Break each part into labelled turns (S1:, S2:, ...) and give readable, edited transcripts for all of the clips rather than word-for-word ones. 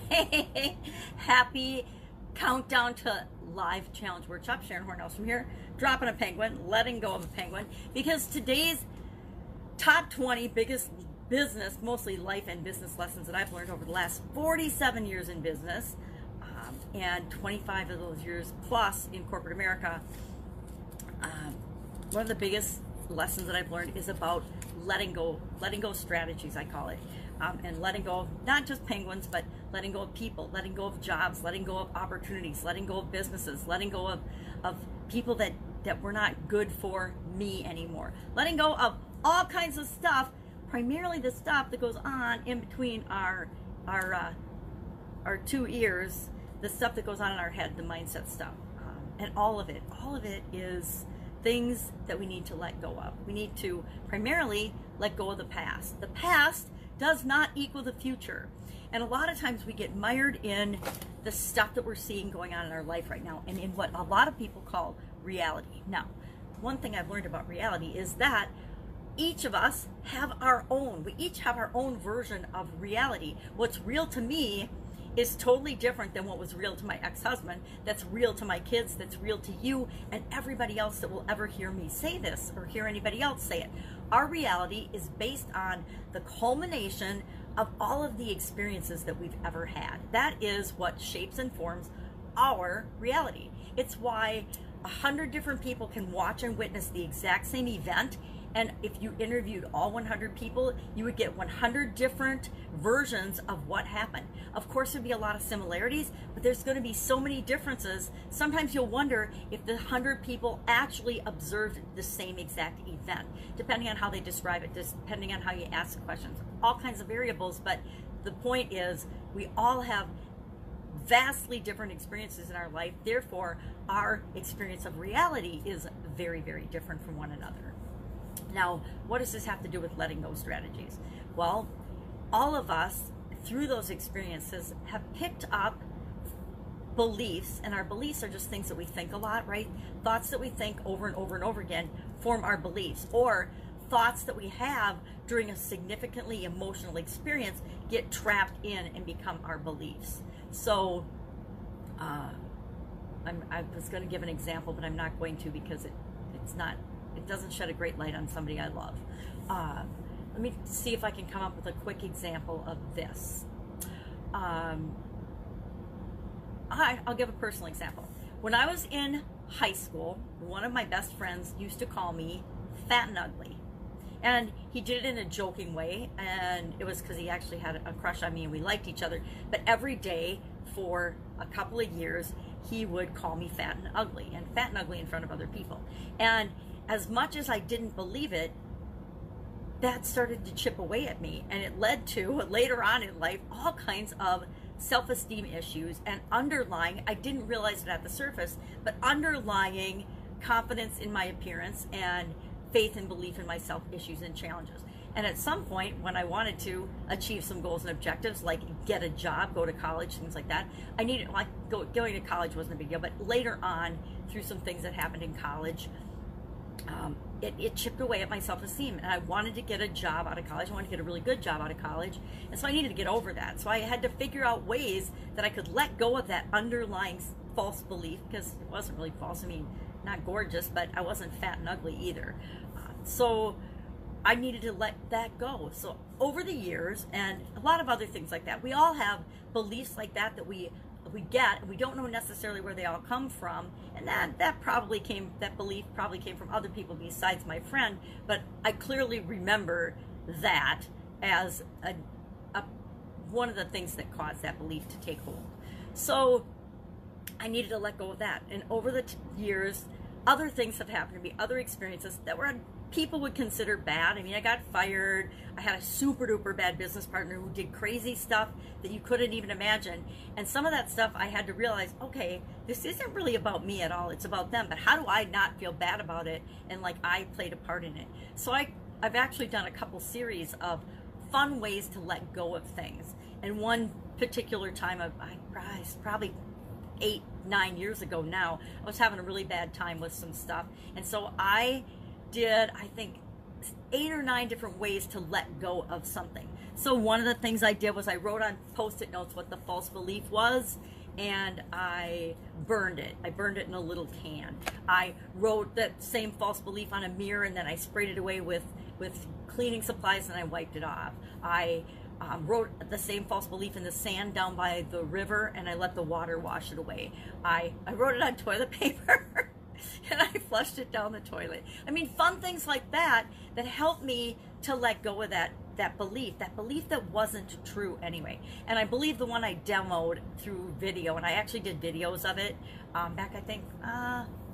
S1: Hey, happy countdown to live challenge workshop. Sharon Horne-Ellstrom here, dropping a penguin, letting go of a penguin, because today's top 20 biggest business, mostly life and business lessons that I've learned over the last 47 years in business, and 25 of those years plus in corporate America. One of the biggest lessons that I've learned is about letting go strategies, I call it. And letting go of not just penguins, but letting go of people, letting go of jobs, letting go of opportunities, letting go of businesses, letting go of people that were not good for me anymore, letting go of all kinds of stuff, primarily the stuff that goes on in between our two ears, the stuff that goes on in our head, the mindset stuff, and all of it is things that we need to let go of. We need to primarily let go of the past. The past does not equal the future. And a lot of times we get mired in the stuff that we're seeing going on in our life right now and in what a lot of people call reality. Now, one thing I've learned about reality is that each of us have our own. We each have our own version of reality. What's real to me is totally different than what was real to my ex-husband, that's real to my kids, that's real to you and everybody else that will ever hear me say this or hear anybody else say it. Our reality is based on the culmination of all of the experiences that we've ever had. That is what shapes and forms our reality. It's why 100 different people can watch and witness the exact same event, and if you interviewed all 100 people, you would get 100 different versions of what happened. Of course, there'd be a lot of similarities, but there's going to be so many differences. Sometimes you'll wonder if the 100 people actually observed the same exact event, depending on how they describe it, depending on how you ask questions, all kinds of variables. But the point is, we all have vastly different experiences in our life. Therefore, our experience of reality is very, very different from one another. Now, what does this have to do with letting go strategies? Well, all of us, through those experiences, have picked up beliefs, and our beliefs are just things that we think a lot, right? Thoughts that we think over and over and over again form our beliefs, or thoughts that we have during a significantly emotional experience get trapped in and become our beliefs. So, I was going to give an example, but I'm not going to, because it doesn't shed a great light on somebody I love. Let me see if I can come up with a quick example of this. I'll give a personal example. When I was in high school, one of my best friends used to call me fat and ugly. And he did it in a joking way, and it was because he actually had a crush on me and we liked each other. But every day for a couple of years, he would call me fat and ugly in front of other people. And as much as I didn't believe it, that started to chip away at me, and it led to, later on in life, all kinds of self-esteem issues, and underlying, I didn't realize it at the surface, but underlying confidence in my appearance and faith and belief in myself issues and challenges. And at some point, when I wanted to achieve some goals and objectives, like get a job, go to college, things like that, going to college wasn't a big deal, but later on, through some things that happened in college, it chipped away at my self-esteem, and I wanted to get a job out of college. I wanted to get a really good job out of college, and so I needed to get over that. So I had to figure out ways that I could let go of that underlying false belief, because it wasn't really false. I mean, not gorgeous, but I wasn't fat and ugly either. So I needed to let that go. So over the years, and a lot of other things like that, we all have beliefs like that we get, and we don't know necessarily where they all come from, and that belief probably came from other people besides my friend, but I clearly remember that as one of the things that caused that belief to take hold. So I needed to let go of that, and over the years, other things have happened to me, other experiences that were people would consider bad. I mean, I got fired. I had a super duper bad business partner who did crazy stuff that you couldn't even imagine. And some of that stuff I had to realize, okay, this isn't really about me at all. It's about them. But how do I not feel bad about it and like I played a part in it? So I've actually done a couple series of fun ways to let go of things. And one particular time, probably 8-9 years ago now, I was having a really bad time with some stuff. And so I did, I think, 8 or 9 different ways to let go of something. So one of the things I did was I wrote on Post-it notes what the false belief was, and I burned it. I burned it in a little can. I wrote that same false belief on a mirror, and then I sprayed it away with cleaning supplies, and I wiped it off. I wrote the same false belief in the sand down by the river, and I let the water wash it away. I wrote it on toilet paper and I flushed it down the toilet. I mean, fun things like that that helped me to let go of that belief that wasn't true anyway. And I believe the one I demoed through video, and I actually did videos of it back, I think,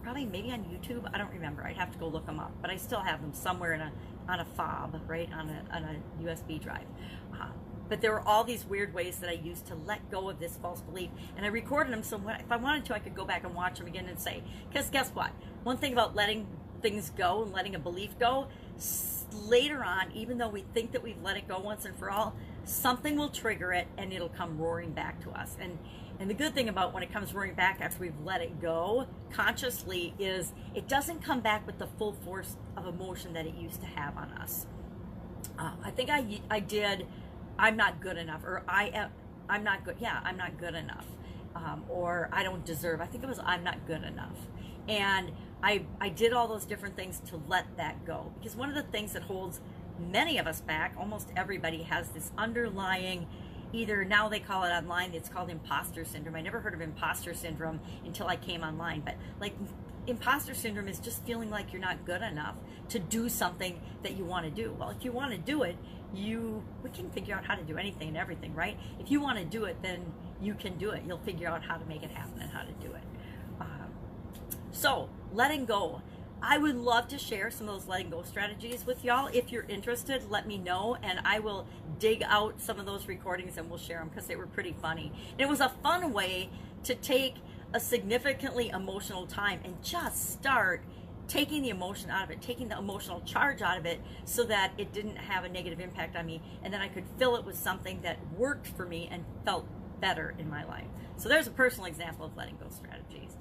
S1: probably maybe on YouTube. I don't remember. I'd have to go look them up, but I still have them somewhere on a fob, right, on a USB drive. But there were all these weird ways that I used to let go of this false belief, and I recorded them, so if I wanted to, I could go back and watch them again and say, because guess what? One thing about letting things go and letting a belief go, later on, even though we think that we've let it go once and for all, something will trigger it and it'll come roaring back to us. And the good thing about when it comes roaring back after we've let it go consciously is it doesn't come back with the full force of emotion that it used to have on us. I think I did, I'm not good enough, or I'm not good, yeah, I'm not good enough, or I don't deserve, I think it was I'm not good enough. And I did all those different things to let that go, because one of the things that holds many of us back, almost everybody has this underlying, either now they call it online, it's called imposter syndrome. I never heard of imposter syndrome until I came online, but like imposter syndrome is just feeling like you're not good enough to do something that you want to do. Well, if you want to do it, we can figure out how to do anything and everything, right? If you want to do it, then you can do it. You'll figure out how to make it happen and how to do it. So letting go, I would love to share some of those letting go strategies with y'all. If you're interested, let me know, and I will dig out some of those recordings and we'll share them, because they were pretty funny. And it was a fun way to take a significantly emotional time and just start taking the emotion out of it, taking the emotional charge out of it, so that it didn't have a negative impact on me, and then I could fill it with something that worked for me and felt better in my life. So there's a personal example of letting go strategies.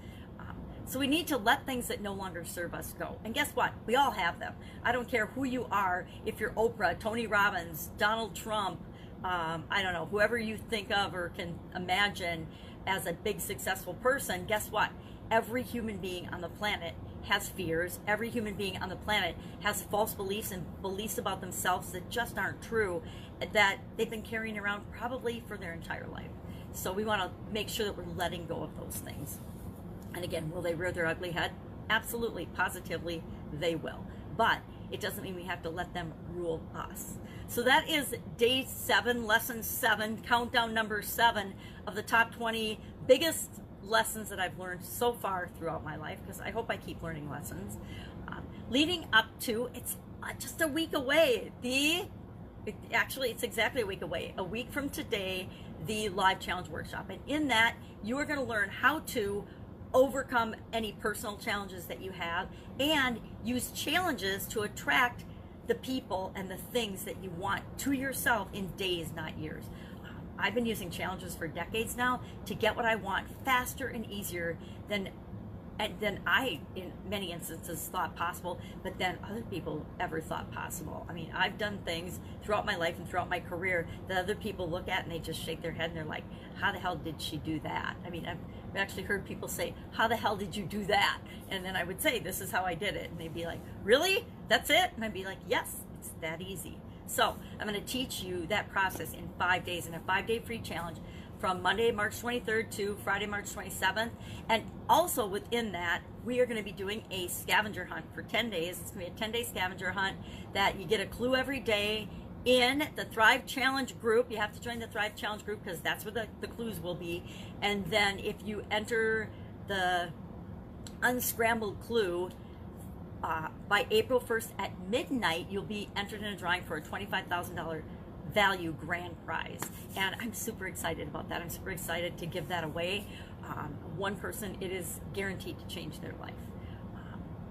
S1: So we need to let things that no longer serve us go. And guess what? We all have them. I don't care who you are, if you're Oprah, Tony Robbins, Donald Trump, I don't know, whoever you think of or can imagine as a big successful person, guess what? Every human being on the planet has fears. Every human being on the planet has false beliefs and beliefs about themselves that just aren't true, that they've been carrying around probably for their entire life. So we want to make sure that we're letting go of those things. And again, will they rear their ugly head? Absolutely, positively, they will. But it doesn't mean we have to let them rule us. So that is day 7, lesson 7, countdown number 7 of the top 20 biggest lessons that I've learned so far throughout my life, because I hope I keep learning lessons. Leading up to, it's just a week away. Actually, it's exactly a week away. A week from today, the live challenge workshop. And in that, you are going to learn how to overcome any personal challenges that you have and use challenges to attract the people and the things that you want to yourself in days, not years. I've been using challenges for decades now to get what I want faster and easier than I, in many instances, thought possible, but then other people ever thought possible. I mean, I've done things throughout my life and throughout my career that other people look at and they just shake their head and they're like, how the hell did she do that? I mean, I've actually heard people say, how the hell did you do that? And then I would say, this is how I did it. And they'd be like, really? That's it? And I'd be like, yes, it's that easy. So I'm going to teach you that process in 5 days in a 5-day free challenge from Monday, March 23rd to Friday, March 27th. And also within that, we are going to be doing a scavenger hunt for 10 days. It's going to be a 10-day scavenger hunt that you get a clue every day in the Thrive Challenge group. You have to join the Thrive Challenge group because that's where the clues will be. And then if you enter the unscrambled clue by April 1st at midnight, you'll be entered in a drawing for a $25,000 value grand prize, and I'm super excited about that. I'm super excited to give that away. One person, it is guaranteed to change their life.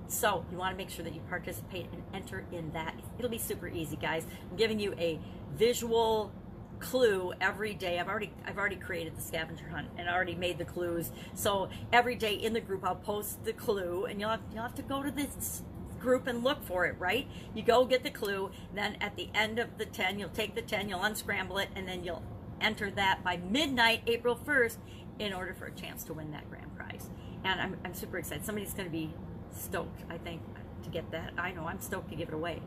S1: So you want to make sure that you participate and enter in that. It'll be super easy, guys. I'm giving you a visual clue every day. I've already created the scavenger hunt and already made the clues. So every day in the group, I'll post the clue, and you'll have to go to this group and look for it, right? You go get the clue, then at the end of the 10, you'll take the 10, you'll unscramble it, and then you'll enter that by midnight, April 1st, in order for a chance to win that grand prize. And I'm super excited. Somebody's going to be stoked, I think, to get that. I know I'm stoked to give it away.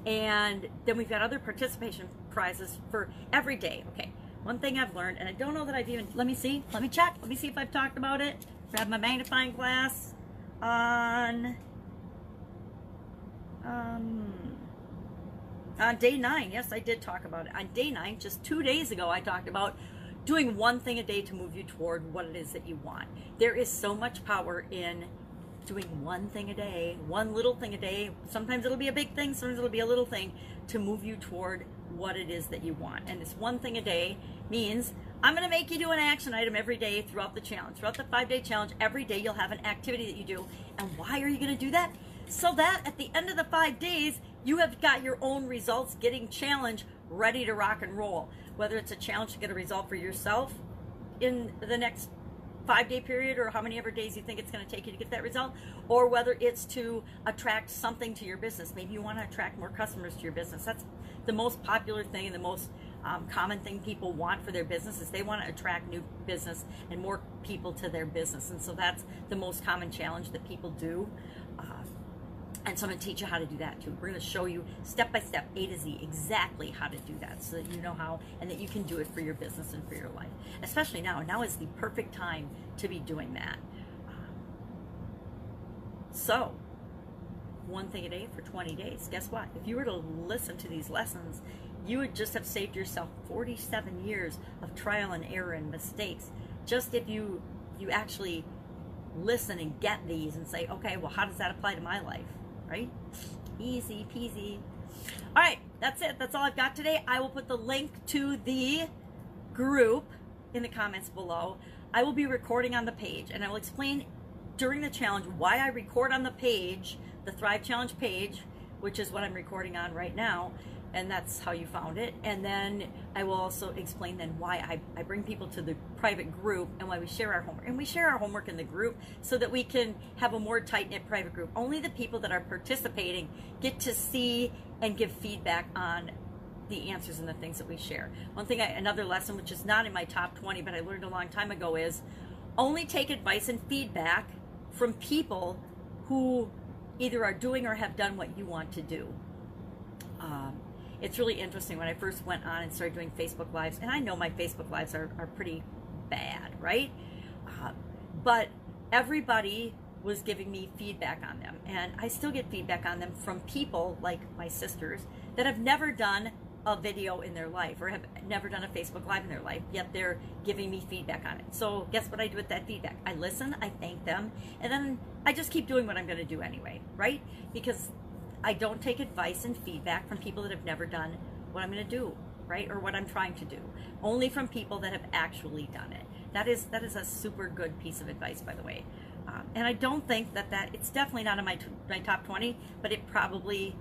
S1: And then we've got other participation prizes for every day. Okay, one thing I've learned, and I don't know that I've even, let me see, let me check, let me see if I've talked about it. Grab my magnifying glass on day 9. Yes, I did talk about it. On day 9, just 2 days ago, I talked about doing one thing a day to move you toward what it is that you want. There is so much power in doing one thing a day, one little thing a day. Sometimes it'll be a big thing, sometimes it'll be a little thing to move you toward what it is that you want. And this one thing a day means I'm going to make you do an action item every day throughout the challenge. Throughout the 5-day challenge, every day you'll have an activity that you do. And why are you going to do that? So that at the end of the 5 days, you have got your own results getting challenge ready to rock and roll. Whether it's a challenge to get a result for yourself in the next 5-day period, or how many ever days you think it's going to take you to get that result, or whether it's to attract something to your business. Maybe you want to attract more customers to your business. That's the most popular thing and the most common thing people want for their business, is they want to attract new business and more people to their business. And so that's the most common challenge that people do. And so I'm going to teach you how to do that too. We're going to show you step by step, A to Z, exactly how to do that, so that you know how, and that you can do it for your business and for your life. Especially now. Now is the perfect time to be doing that. So, one thing a day for 20 days. Guess what? If you were to listen to these lessons, you would just have saved yourself 47 years of trial and error and mistakes. Just if you actually listen and get these and say, okay, well, how does that apply to my life? Right? Easy peasy. All right, that's it. That's all I've got today. I will put the link to the group in the comments below. I will be recording on the page, and I will explain during the challenge why I record on the page, the Thrive Challenge page, which is what I'm recording on right now, and that's how you found it. And then I will also explain then why I bring people to the private group, and why we share our homework. And we share our homework in the group so that we can have a more tight-knit private group. Only the people that are participating get to see and give feedback on the answers and the things that we share. One thing, another lesson, which is not in my top 20, but I learned a long time ago, is only take advice and feedback from people who either are doing or have done what you want to do. It's really interesting. When I first went on and started doing Facebook Lives, and I know my Facebook Lives are pretty bad, right? But everybody was giving me feedback on them, and I still get feedback on them from people like my sisters that have never done a video in their life, or have never done a Facebook Live in their life, yet they're giving me feedback on it. So guess what I do with that feedback? I listen, I thank them, and then I just keep doing what I'm going to do anyway, right? Because I don't take advice and feedback from people that have never done what I'm going to do, right? Or what I'm trying to do. Only from people that have actually done it. That is a super good piece of advice, by the way. And I don't think that it's definitely not in my top 20, but it probably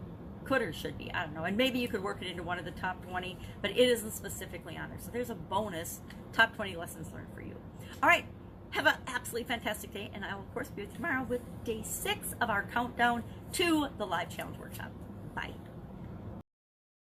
S1: could or should be. I don't know. And maybe you could work it into one of the top 20, but it isn't specifically on there. So there's a bonus top 20 lessons learned for you. All right. Have an absolutely fantastic day, and I will, of course, be with you tomorrow with day 6 of our countdown to the Live Challenge Workshop. Bye.